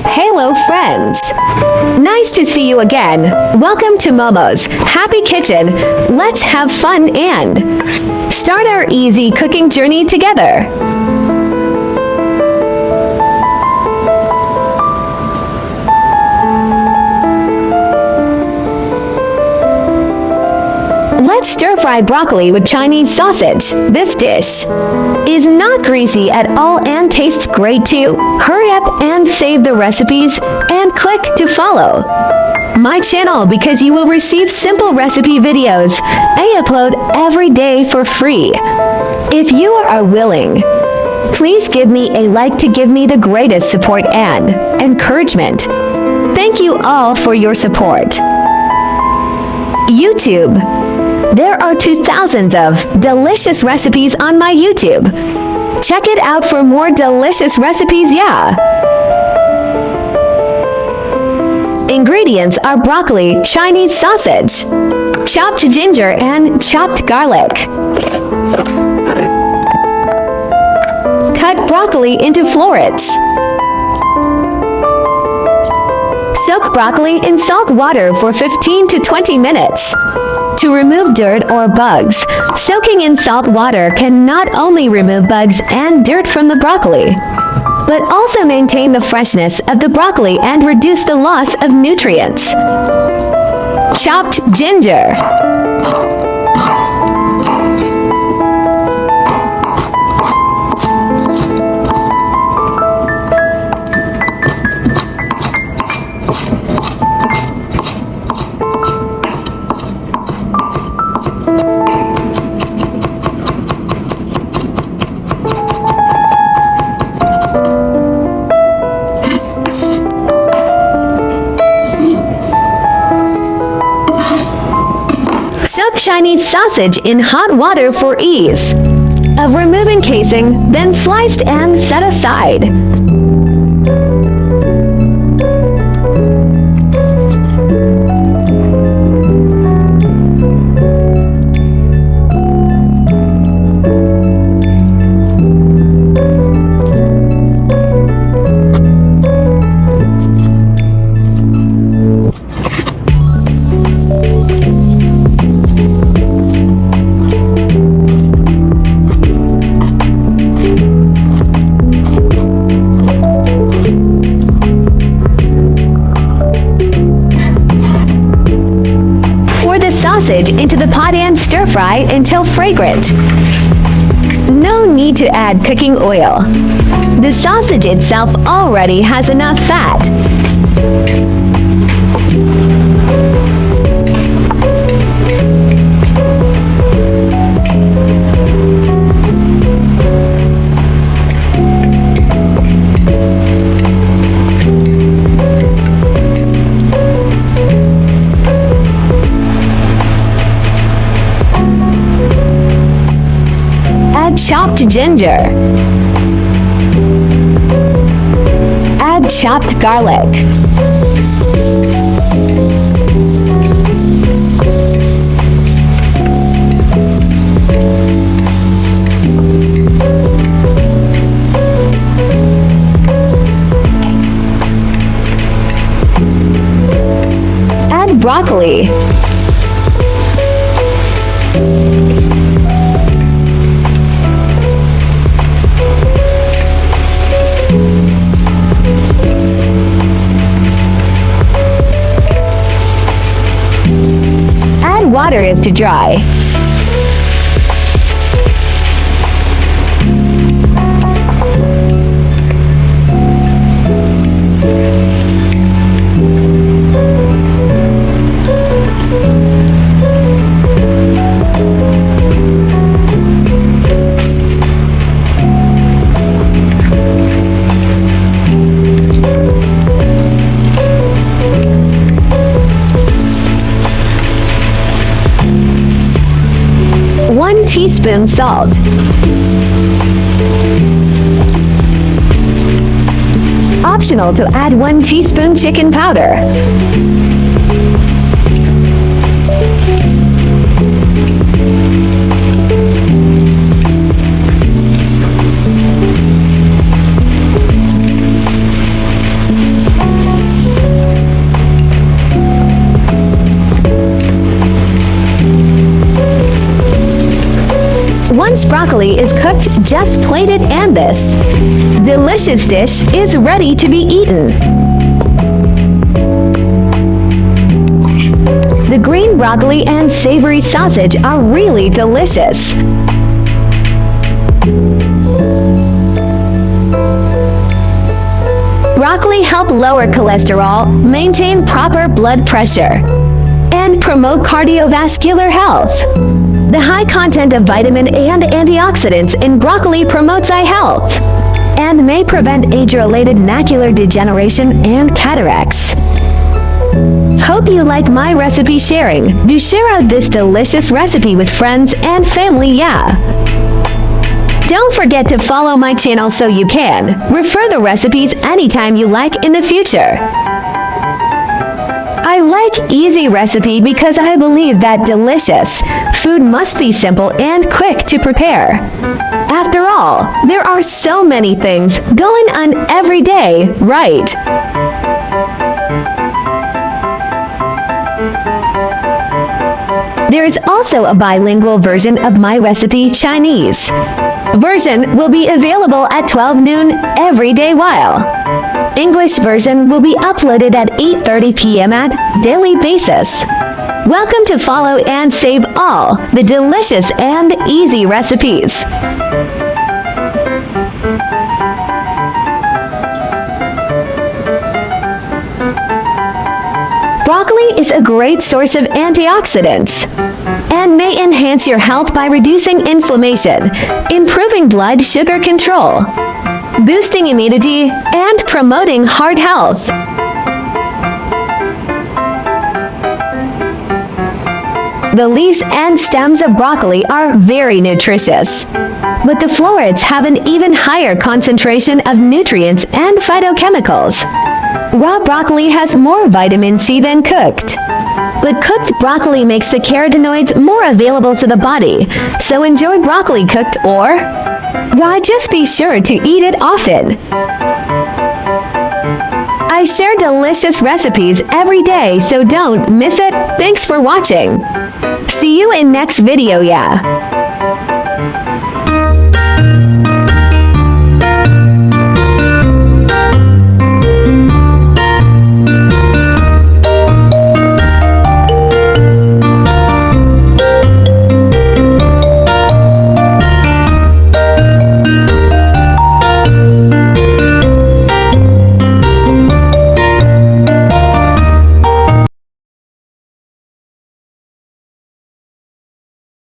Hello friends! Nice to see you again. Welcome to Momo's Happy Kitchen. Let's have fun and start our easy cooking journey together. Let's stir-fry broccoli with Chinese sausage. This dish is not greasy at all and tastes great too. Hurry up and save the recipes and click to follow my channel because you will receive simple recipe videos I upload every day for free. If you are willing, please give me a like to give me the greatest support and encouragement. Thank you all for your support. YouTube. There are 2,000 of delicious recipes on my YouTube. Check it out for more delicious recipes, yeah. Ingredients are broccoli, Chinese sausage, chopped ginger, and chopped garlic. Cut broccoli into florets. Soak broccoli in salt water for 15 to 20 minutes. To remove dirt or bugs, soaking in salt water can not only remove bugs and dirt from the broccoli, but also maintain the freshness of the broccoli and reduce the loss of nutrients. Chopped ginger. Soak Chinese sausage in hot water for ease of removing casing, then sliced and set aside. Sausage into the pot and stir fry until fragrant. No need to add cooking oil. The sausage itself already has enough fat. Chopped ginger. Add chopped garlic. Add broccoli. Water if to dry. Teaspoon salt. Optional to add 1 teaspoon chicken powder. Once broccoli is cooked, just plate it and this delicious dish is ready to be eaten. The green broccoli and savory sausage are really delicious. Broccoli help lower cholesterol, maintain proper blood pressure, and promote cardiovascular health. The high content of vitamin A and antioxidants in broccoli promotes eye health and may prevent age-related macular degeneration and cataracts. Hope you like my recipe sharing. Do share out this delicious recipe with friends and family, yeah. Don't forget to follow my channel so you can refer the recipes anytime you like in the future. I like Easy Recipe because I believe that delicious food must be simple and quick to prepare. After all, there are so many things going on every day, right? There is also a bilingual version of my recipe, Chinese version will be available at 12 noon every day, while English version will be uploaded at 8:30 p.m. at daily basis. Welcome to follow and save all the delicious and easy recipes. Broccoli is a great source of antioxidants and may enhance your health by reducing inflammation, improving blood sugar control, boosting immunity, and promoting heart health. The leaves and stems of broccoli are very nutritious, but the florets have an even higher concentration of nutrients and phytochemicals. Raw broccoli has more vitamin C than cooked, but cooked broccoli makes the carotenoids more available to the body, so enjoy broccoli cooked or raw. Just be sure to eat it often. I share delicious recipes every day, so don't miss it. Thanks for watching. See you in next video, yeah.